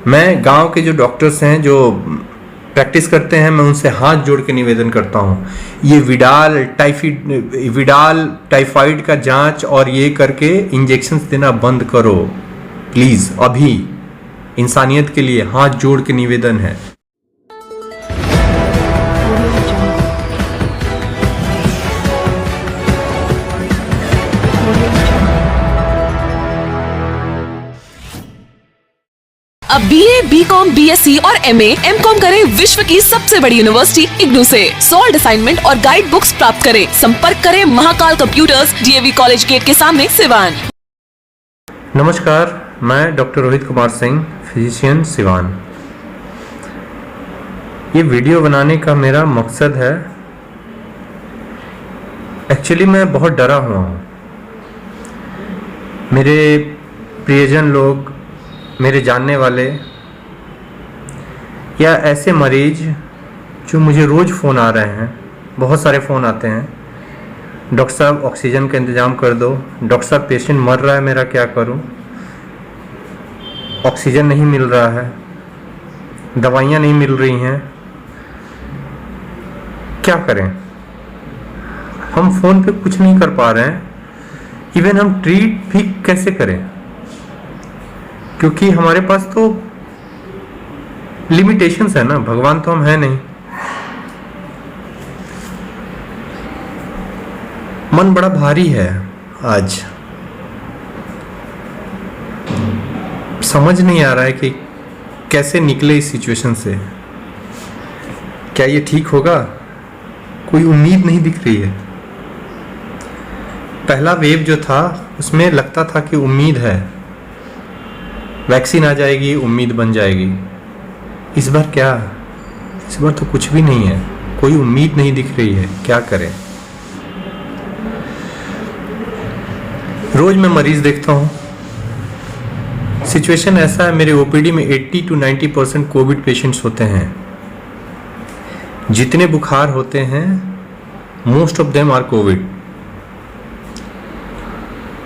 मैं गांव के जो डॉक्टर्स हैं जो प्रैक्टिस करते हैं, मैं उनसे हाथ जोड़ के निवेदन करता हूँ, ये विडाल टाइफाइड का जांच और ये करके इंजेक्शंस देना बंद करो प्लीज़। अभी इंसानियत के लिए हाथ जोड़ के निवेदन है। अब BA, BCom, BSc और MA, MCom करें विश्व की सबसे बड़ी यूनिवर्सिटी इग्नू से। सॉल्ड असाइनमेंट और गाइड बुक्स प्राप्त करें। संपर्क करें Mahakal computers, DAV college gate के सामने, सिवान। नमस्कार, मैं डॉक्टर रोहित कुमार सिंह, फिजिशियन, सिवान। ये वीडियो बनाने का मेरा मकसद है, एक्चुअली मैं बहुत डरा हुआ हूँ। मेरे प्रियजन लोग, मेरे जानने वाले या ऐसे मरीज जो मुझे रोज़ फ़ोन आ रहे हैं, बहुत सारे फ़ोन आते हैं, डॉक्टर साहब ऑक्सीजन का इंतज़ाम कर दो, डॉक्टर साहब पेशेंट मर रहा है, मेरा क्या करूं, ऑक्सीजन नहीं मिल रहा है, दवाइयाँ नहीं मिल रही हैं, क्या करें। हम फ़ोन पे कुछ नहीं कर पा रहे हैं, इवन हम ट्रीट भी कैसे करें, क्योंकि हमारे पास तो लिमिटेशंस है ना, भगवान तो हम हैं नहीं। मन बड़ा भारी है आज, समझ नहीं आ रहा है कि कैसे निकले इस सिचुएशन से। क्या ये ठीक होगा? कोई उम्मीद नहीं दिख रही है। पहला वेव जो था उसमें लगता था कि उम्मीद है, वैक्सीन आ जाएगी, उम्मीद बन जाएगी। इस बार क्या? इस बार तो कुछ भी नहीं है, कोई उम्मीद नहीं दिख रही है। क्या करें? रोज मैं मरीज देखता हूँ, सिचुएशन ऐसा है, मेरे ओपीडी में 80 to 90% कोविड पेशेंट्स होते हैं। जितने बुखार होते हैं, most of them are Covid.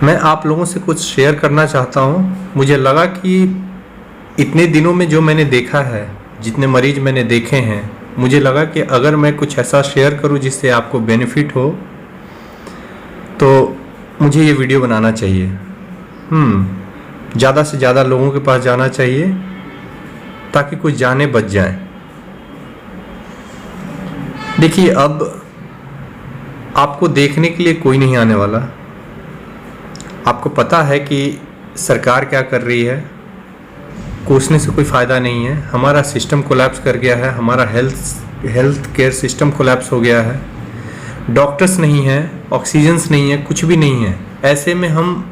मैं आप लोगों से कुछ शेयर करना चाहता हूँ। मुझे लगा कि इतने दिनों में जो मैंने देखा है, जितने मरीज मैंने देखे हैं, मुझे लगा कि अगर मैं कुछ ऐसा शेयर करूँ जिससे आपको बेनिफिट हो, तो मुझे ये वीडियो बनाना चाहिए। ज़्यादा से ज़्यादा लोगों के पास जाना चाहिए ताकि कुछ जाने बच जाएं। देखिए, अब आपको देखने के लिए कोई नहीं आने वाला। आपको पता है कि सरकार क्या कर रही है, कोसने से कोई फ़ायदा नहीं है। हमारा सिस्टम कोलैप्स कर गया है, हमारा हेल्थ केयर सिस्टम कोलैप्स हो गया है। डॉक्टर्स नहीं हैं, ऑक्सीजन्स नहीं है, कुछ भी नहीं है। ऐसे में हम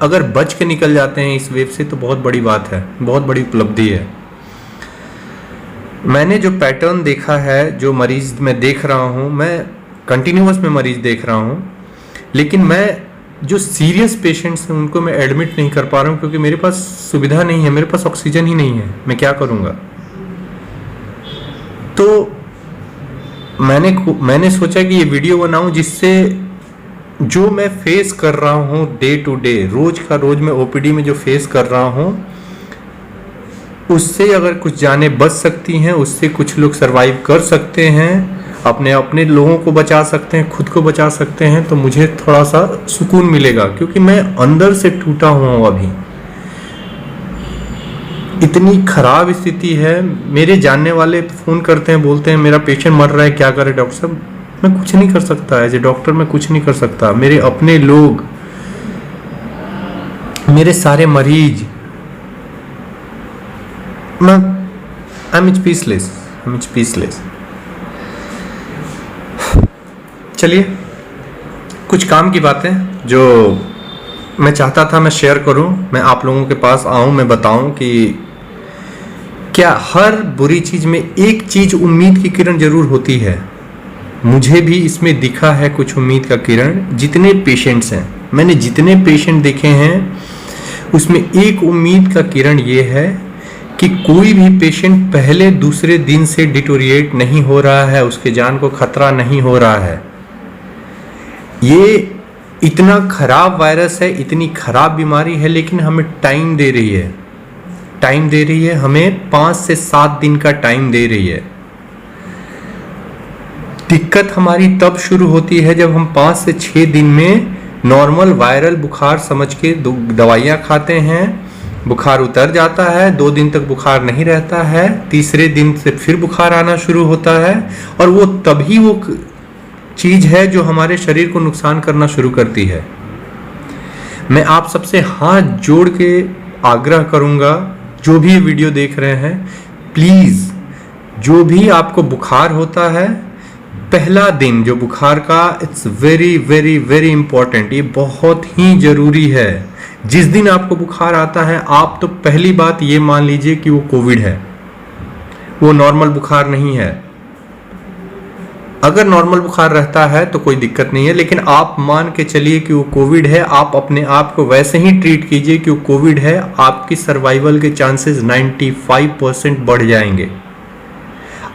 अगर बच के निकल जाते हैं इस वेव से तो बहुत बड़ी बात है, बहुत बड़ी उपलब्धि है। मैंने जो पैटर्न देखा है, जो मरीज मैं देख रहा हूँ, मैं कंटिन्यूअस में मरीज देख रहा हूँ, लेकिन मैं जो सीरियस पेशेंट्स हैं उनको मैं एडमिट नहीं कर पा रहा हूँ, क्योंकि मेरे पास सुविधा नहीं है, मेरे पास ऑक्सीजन ही नहीं है। मैं क्या करूँगा? तो मैंने सोचा कि ये वीडियो बनाऊं जिससे जो मैं फेस कर रहा हूँ डे टू डे, रोज का रोज मैं ओपीडी में जो फेस कर रहा हूँ, उससे अगर कुछ जानें बच सकती हैं, उससे कुछ लोग सरवाइव कर सकते हैं, अपने लोगों को बचा सकते हैं, खुद को बचा सकते हैं, तो मुझे थोड़ा सा सुकून मिलेगा, क्योंकि मैं अंदर से टूटा हुआ हूँ। अभी इतनी खराब स्थिति है। मेरे जानने वाले फ़ोन करते हैं, बोलते हैं मेरा पेशेंट मर रहा है, क्या करें डॉक्टर साहब? मैं कुछ नहीं कर सकता, एज ए डॉक्टर मैं कुछ नहीं कर सकता। मेरे अपने लोग, मेरे सारे मरीज, आई एम स्पीचलेस। चलिए, कुछ काम की बातें जो मैं चाहता था मैं शेयर करूं, मैं आप लोगों के पास आऊं, मैं बताऊं कि क्या हर बुरी चीज़ में एक चीज़ उम्मीद की किरण जरूर होती है। मुझे भी इसमें दिखा है कुछ उम्मीद का किरण। जितने पेशेंट्स हैं, मैंने जितने पेशेंट देखे हैं, उसमें एक उम्मीद का किरण ये है कि कोई भी पेशेंट पहले दूसरे दिन से डिटोरिएट नहीं हो रहा है, उसके जान को खतरा नहीं हो रहा है। ये इतना खराब वायरस है, इतनी खराब बीमारी है, लेकिन हमें टाइम दे रही है। टाइम दे रही है, हमें 5 से 7 दिन का टाइम दे रही है। दिक्कत हमारी तब शुरू होती है जब हम 5 से 6 दिन में नॉर्मल वायरल बुखार समझ के दवाइयाँ खाते हैं, बुखार उतर जाता है, 2 दिन तक बुखार नहीं रहता है, तीसरे दिन से फिर बुखार आना शुरू होता है, और वो तभी वो चीज़ है जो हमारे शरीर को नुकसान करना शुरू करती है। मैं आप सबसे हाथ जोड़ के आग्रह करूँगा, जो भी वीडियो देख रहे हैं, प्लीज़ जो भी आपको बुखार होता है, पहला दिन जो बुखार का, it's very very very important, ये बहुत ही जरूरी है। जिस दिन आपको बुखार आता है, आप तो पहली बात ये मान लीजिए कि वो कोविड है, वो नॉर्मल बुखार नहीं है। अगर नॉर्मल बुखार रहता है तो कोई दिक्कत नहीं है, लेकिन आप मान के चलिए कि वो कोविड है, आप अपने आप को वैसे ही ट्रीट कीजिए कि वो कोविड है, आपकी सर्वाइवल के चांसेस 95% बढ़ जाएंगे।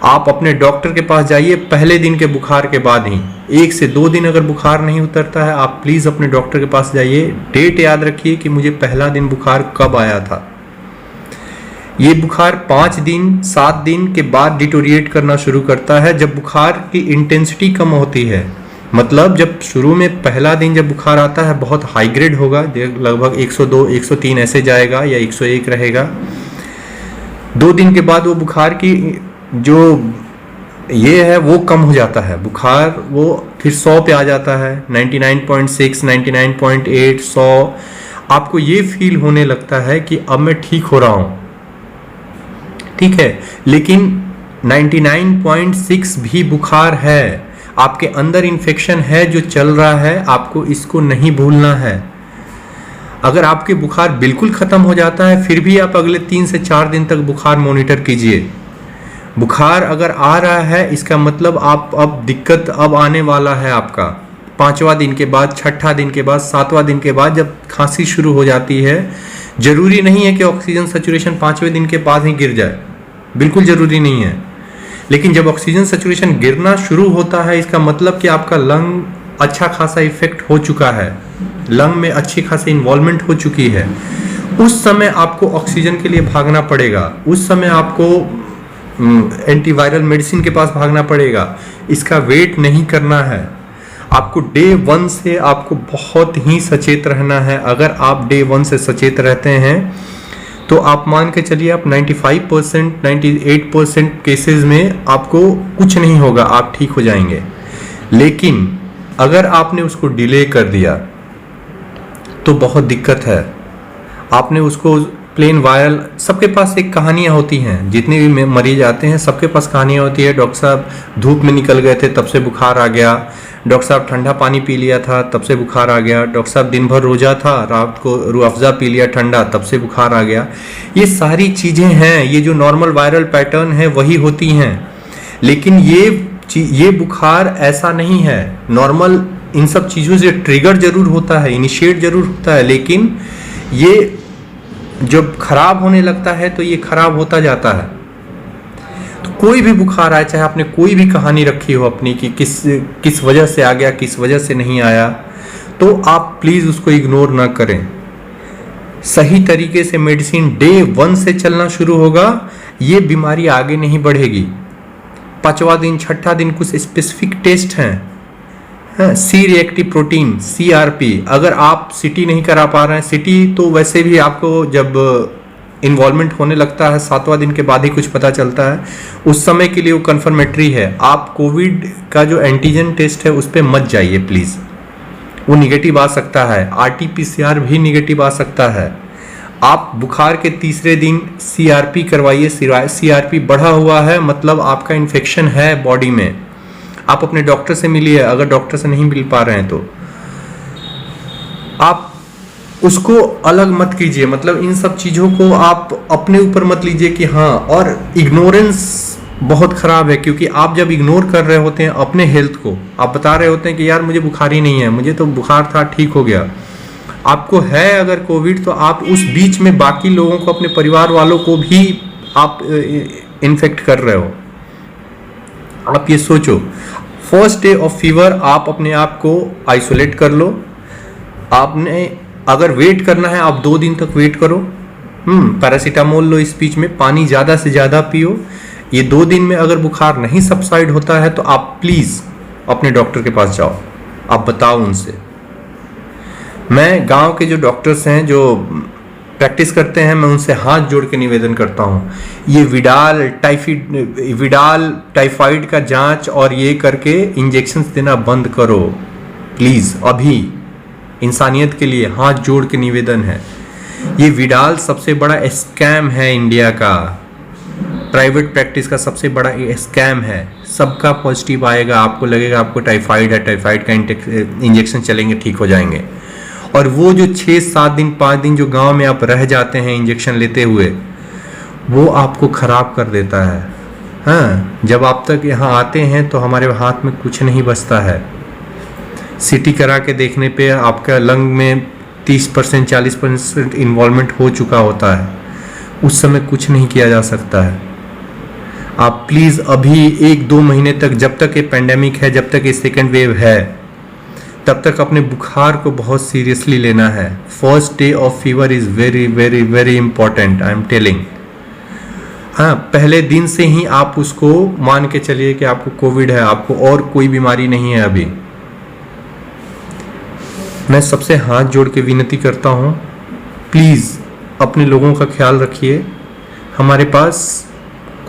आप अपने डॉक्टर के पास जाइए पहले दिन के बुखार के बाद ही। 1 से 2 दिन अगर बुखार नहीं उतरता है, आप प्लीज़ अपने डॉक्टर के पास जाइए, डेट याद रखिए कि मुझे पहला दिन बुखार कब आया था। ये बुखार 5 दिन 7 दिन के बाद डिटोरिएट करना शुरू करता है, जब बुखार की इंटेंसिटी कम होती है। मतलब जब शुरू में पहला दिन जब बुखार आता है, बहुत हाई ग्रेड होगा, लगभग 102 103 ऐसे जाएगा या 101 रहेगा। 2 दिन के बाद वो बुखार की जो ये है वो कम हो जाता है, बुखार वो फिर 100 पे आ जाता है, 99.6 99.8 100। आपको ये फील होने लगता है कि अब मैं ठीक हो रहा हूँ, ठीक है, लेकिन 99.6 भी बुखार है, आपके अंदर इन्फेक्शन है जो चल रहा है, आपको इसको नहीं भूलना है। अगर आपके बुखार बिल्कुल ख़त्म हो जाता है, फिर भी आप अगले 3 से 4 दिन तक बुखार मॉनिटर कीजिए। बुखार अगर आ रहा है, इसका मतलब आप अब दिक्कत अब आने वाला है आपका। 5वां दिन के बाद, 6ठा दिन के बाद, 7वां दिन के बाद जब खांसी शुरू हो जाती है, जरूरी नहीं है कि ऑक्सीजन सैचुरेशन 5वें दिन के बाद ही गिर जाए, बिल्कुल जरूरी नहीं है। लेकिन जब ऑक्सीजन सैचुरेशन गिरना शुरू होता है, इसका मतलब कि आपका लंग अच्छा खासा इफेक्ट हो चुका है, लंग में अच्छी खासी इन्वॉल्वमेंट हो चुकी है। उस समय आपको ऑक्सीजन के लिए भागना पड़ेगा, उस समय आपको एंटीवायरल मेडिसिन के पास भागना पड़ेगा। इसका वेट नहीं करना है, आपको डे 1 से आपको बहुत ही सचेत रहना है। अगर आप डे 1 से सचेत रहते हैं तो आप मान के चलिए आप 95% 98% केसेस में आपको कुछ नहीं होगा, आप ठीक हो जाएंगे। लेकिन अगर आपने उसको डिले कर दिया तो बहुत दिक्कत है। आपने उसको प्लेन वायरल, सबके पास एक कहानियाँ होती हैं, जितने भी मरीज आते हैं सबके पास कहानियाँ होती है। डॉक्टर साहब धूप में निकल गए थे तब से बुखार आ गया, डॉक्टर साहब ठंडा पानी पी लिया था तब से बुखार आ गया, डॉक्टर साहब दिन भर रोजा था, रात को रूह अफ़ज़ा पी लिया ठंडा तब से बुखार आ गया। ये सारी चीज़ें हैं, ये जो नॉर्मल वायरल पैटर्न है वही होती हैं। लेकिन ये बुखार ऐसा नहीं है, नॉर्मल इन सब चीज़ों से ट्रिगर जरूर होता है, इनिशिएट जरूर होता है, लेकिन ये जब खराब होने लगता है तो ये खराब होता जाता है। तो कोई भी बुखार आए, चाहे आपने कोई भी कहानी रखी हो अपनी कि किस वजह से आ गया, किस वजह से नहीं आया, तो आप प्लीज़ उसको इग्नोर ना करें। सही तरीके से मेडिसिन डे 1 से चलना शुरू होगा, ये बीमारी आगे नहीं बढ़ेगी। 5वां दिन 6ठा दिन कुछ स्पेसिफिक टेस्ट हैं, सी रिएक्टिव प्रोटीन CRP, अगर आप सिटी नहीं करा पा रहे हैं, सिटी तो वैसे भी आपको जब इन्वॉल्वमेंट होने लगता है 7वां दिन के बाद ही कुछ पता चलता है, उस समय के लिए वो कन्फर्मेटरी है। आप कोविड का जो एंटीजन टेस्ट है उस पर मत जाइए प्लीज़, वो निगेटिव आ सकता है, RT-PCR भी निगेटिव आ सकता है। आप बुखार के तीसरे दिन CRP करवाइए, CRP बढ़ा हुआ है मतलब आपका इन्फेक्शन है बॉडी में। आप अपने डॉक्टर से मिलिए, अगर डॉक्टर से नहीं मिल पा रहे हैं तो आप उसको अलग मत कीजिए, मतलब इन सब चीज़ों को आप अपने ऊपर मत लीजिए कि हाँ। और इग्नोरेंस बहुत ख़राब है, क्योंकि आप जब इग्नोर कर रहे होते हैं अपने हेल्थ को, आप बता रहे होते हैं कि यार मुझे बुखार ही नहीं है, मुझे तो बुखार था ठीक हो गया, आपको है अगर कोविड, तो आप उस बीच में बाकी लोगों को, अपने परिवार वालों को भी आप इन्फेक्ट कर रहे हो। आप ये सोचो, फर्स्ट डे ऑफ फीवर आप अपने आप को आइसोलेट कर लो। आपने अगर वेट करना है आप 2 दिन तक वेट करो, पैरासीटामोल लो इस बीच में, पानी ज़्यादा से ज़्यादा पियो। ये 2 दिन में अगर बुखार नहीं सबसाइड होता है तो आप प्लीज़ अपने डॉक्टर के पास जाओ, आप बताओ उनसे। मैं गांव के जो डॉक्टर्स हैं जो प्रैक्टिस करते हैं, मैं उनसे हाथ जोड़ के निवेदन करता हूँ, ये विडाल टाइफाइड का जांच और ये करके इंजेक्शंस देना बंद करो प्लीज़। अभी इंसानियत के लिए हाथ जोड़ के निवेदन है। ये विडाल सबसे बड़ा स्कैम है इंडिया का, प्राइवेट प्रैक्टिस का सबसे बड़ा स्कैम है। सबका पॉजिटिव आएगा, आपको लगेगा आपको टाइफाइड है, टाइफाइड का इंजेक्शन चलेंगे, ठीक हो जाएंगे। और वो जो 6-7 दिन 5 दिन जो गांव में आप रह जाते हैं इंजेक्शन लेते हुए, वो आपको ख़राब कर देता है। हाँ, जब आप तक यहाँ आते हैं तो हमारे हाथ में कुछ नहीं बचता है। सीटी करा के देखने पे आपका लंग में 30% 40% इन्वॉल्वमेंट हो चुका होता है, उस समय कुछ नहीं किया जा सकता है। आप प्लीज़ अभी 1-2 महीने तक, जब तक ये पेंडेमिक है, जब तक ये सेकेंड वेव है, तब तक अपने बुखार को बहुत सीरियसली लेना है। First day of fever is very very very important, I am telling. हाँ, पहले दिन से ही आप उसको मान के चलिए कि आपको कोविड है, आपको और कोई बीमारी नहीं है अभी। मैं सबसे हाथ जोड़ के विनती करता हूँ, प्लीज़ अपने लोगों का ख्याल रखिए। हमारे पास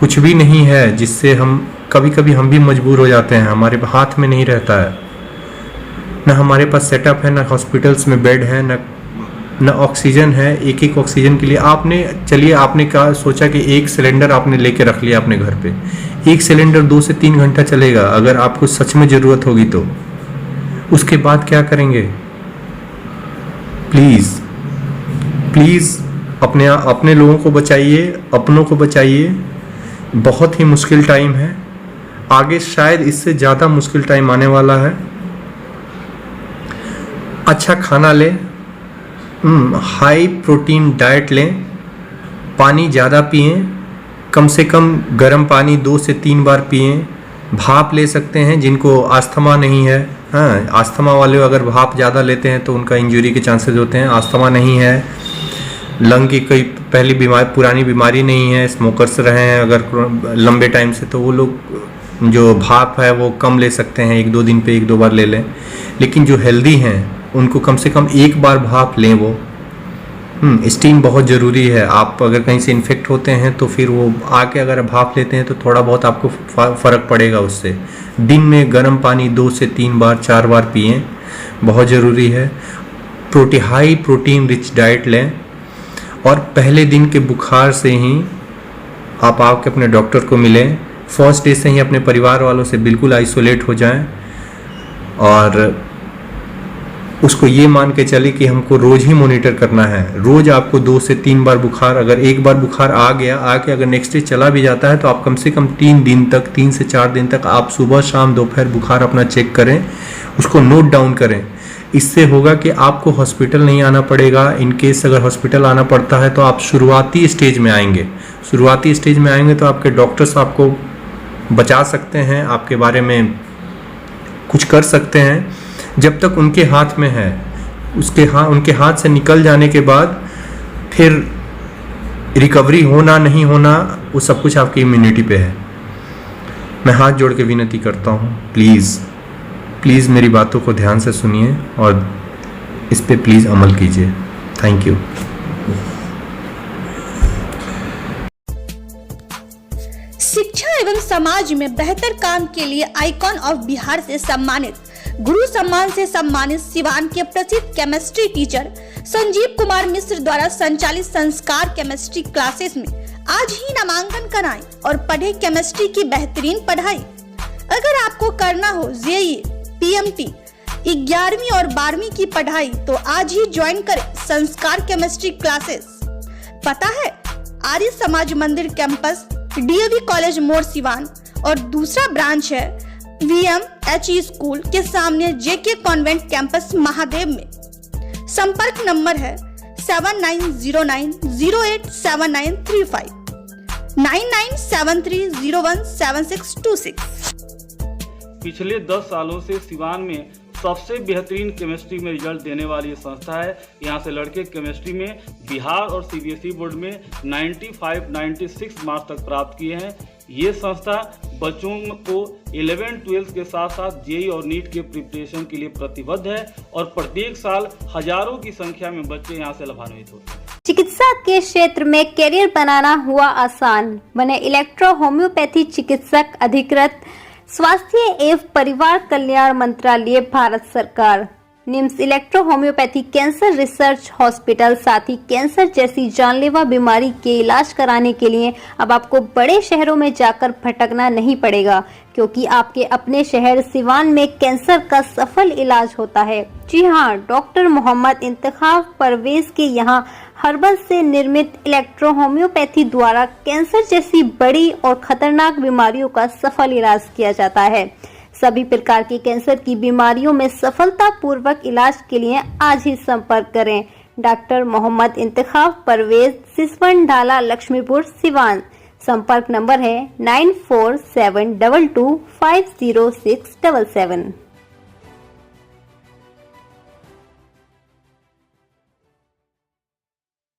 कुछ भी नहीं है जिससे हम कभी हम भी मजबूर हो जाते हैं, हमारे हाथ में नहीं रहता है। ना हमारे पास सेटअप है, ना हॉस्पिटल्स में बेड है, ना ऑक्सीजन है। एक ऑक्सीजन के लिए आपने कहा सोचा कि 1 सिलेंडर आपने लेके रख लिया अपने घर पे। 1 सिलेंडर 2 से 3 घंटा चलेगा अगर आपको सच में ज़रूरत होगी तो। उसके बाद क्या करेंगे? प्लीज़ अपने लोगों को बचाइए, अपनों को बचाइए। बहुत ही मुश्किल टाइम है, आगे शायद इससे ज़्यादा मुश्किल टाइम आने वाला है। अच्छा खाना लें, हाई प्रोटीन डाइट लें, पानी ज़्यादा पिएं, कम से कम गर्म पानी 2 से 3 बार पिएं। भाप ले सकते हैं जिनको आस्थमा नहीं है। हाँ, आस्थमा वाले अगर भाप ज़्यादा लेते हैं तो उनका इंजरी के चांसेस होते हैं। आस्थमा नहीं है, लंग की कोई पुरानी बीमारी नहीं है, स्मोकर्स रहे हैं अगर लंबे टाइम से, तो वो लोग जो भाप है वो कम ले सकते हैं, 1-2 दिन पे 1-2 बार ले लें। लेकिन जो हेल्दी हैं उनको कम से कम 1 बार भाप लें। वो स्टीम बहुत ज़रूरी है। आप अगर कहीं से इन्फेक्ट होते हैं तो फिर वो आके अगर भाप लेते हैं तो थोड़ा बहुत आपको फ़र्क पड़ेगा उससे। दिन में गर्म पानी 2 से 3 बार 4 बार पिएं, बहुत ज़रूरी है। हाई प्रोटीन रिच डाइट लें और पहले दिन के बुखार से ही आप आके अपने डॉक्टर को मिलें। फर्स्ट डे से ही अपने परिवार वालों से बिल्कुल आइसोलेट हो जाएं और उसको ये मान के चले कि हमको रोज़ ही मॉनिटर करना है। रोज़ आपको 2 से 3 बार बुखार, अगर 1 बार बुखार आ गया, आके अगर नेक्स्ट डे चला भी जाता है तो आप कम से कम 3 से 4 दिन तक आप सुबह शाम दोपहर बुखार अपना चेक करें, उसको नोट डाउन करें। इससे होगा कि आपको हॉस्पिटल नहीं आना पड़ेगा। इन केस अगर हॉस्पिटल आना पड़ता है तो आप शुरुआती स्टेज में आएंगे। शुरुआती स्टेज में आएंगे तो आपके डॉक्टर्स आपको बचा सकते हैं, आपके बारे में कुछ कर सकते हैं। जब तक उनके हाथ में है, उनके हाथ से निकल जाने के बाद फिर रिकवरी होना नहीं होना वो सब कुछ आपकी इम्यूनिटी पे है। मैं हाथ जोड़ के विनती करता हूँ, प्लीज़ मेरी बातों को ध्यान से सुनिए और इस पे प्लीज़ अमल कीजिए। Thank you. शिक्षा एवं समाज में बेहतर काम के लिए आइकॉन ऑफ बिहार से सम्मानित, गुरु सम्मान से सम्मानित सिवान के प्रसिद्ध केमिस्ट्री टीचर संजीव कुमार मिश्र द्वारा संचालित संस्कार केमिस्ट्री क्लासेस में आज ही नामांकन कराएं और पढ़े केमिस्ट्री की बेहतरीन पढ़ाई। अगर आपको करना हो जेईई, पीएमटी, 11वीं और 12वीं की पढ़ाई तो आज ही ज्वाइन करें संस्कार केमिस्ट्री क्लासेस। पता है आर्य समाज मंदिर कैंपस, डीएवी कॉलेज मोड़ सिवान और दूसरा ब्रांच है VMHE स्कूल के सामने जेके कॉन्वेंट कैंपस महादेव में। संपर्क नंबर है 7909087935 9973017626। पिछले 10 सालों से सिवान में सबसे बेहतरीन केमिस्ट्री में रिजल्ट देने वाली ये संस्था है। यहाँ से लड़के केमिस्ट्री में बिहार और सीबीएसई बोर्ड में 95-96 मार्क्स तक प्राप्त किए हैं। ये संस्था बच्चों को 11-12 के साथ साथ जेईई और नीट के प्रिपरेशन के लिए प्रतिबद्ध है और प्रत्येक साल हजारों की संख्या में बच्चे यहाँ से लाभान्वित होते हैं। चिकित्सा के क्षेत्र में करियर बनाना हुआ आसान, बने इलेक्ट्रो होम्योपैथी चिकित्सक अधिकृत, स्वास्थ्य एवं परिवार कल्याण मंत्रालय, भारत सरकार। NIMS electro homeopathy cancer research hospital, साथ ही कैंसर जैसी जानलेवा बीमारी के इलाज कराने के लिए अब आपको बड़े शहरों में जाकर भटकना नहीं पड़ेगा, क्योंकि आपके अपने शहर सिवान में कैंसर का सफल इलाज होता है। जी हाँ, डॉक्टर मोहम्मद इंतखाब परवेज के यहाँ हर्बल से निर्मित इलेक्ट्रो होम्योपैथी द्वारा कैंसर जैसी बड़ी और खतरनाक बीमारियों का सफल इलाज किया जाता है। सभी प्रकार की कैंसर की बीमारियों में सफलतापूर्वक इलाज के लिए आज ही संपर्क करें। डॉक्टर मोहम्मद इंतखाब परवेज, सिसवन ढाला, लक्ष्मीपुर, सिवान। संपर्क नंबर है 9472250677।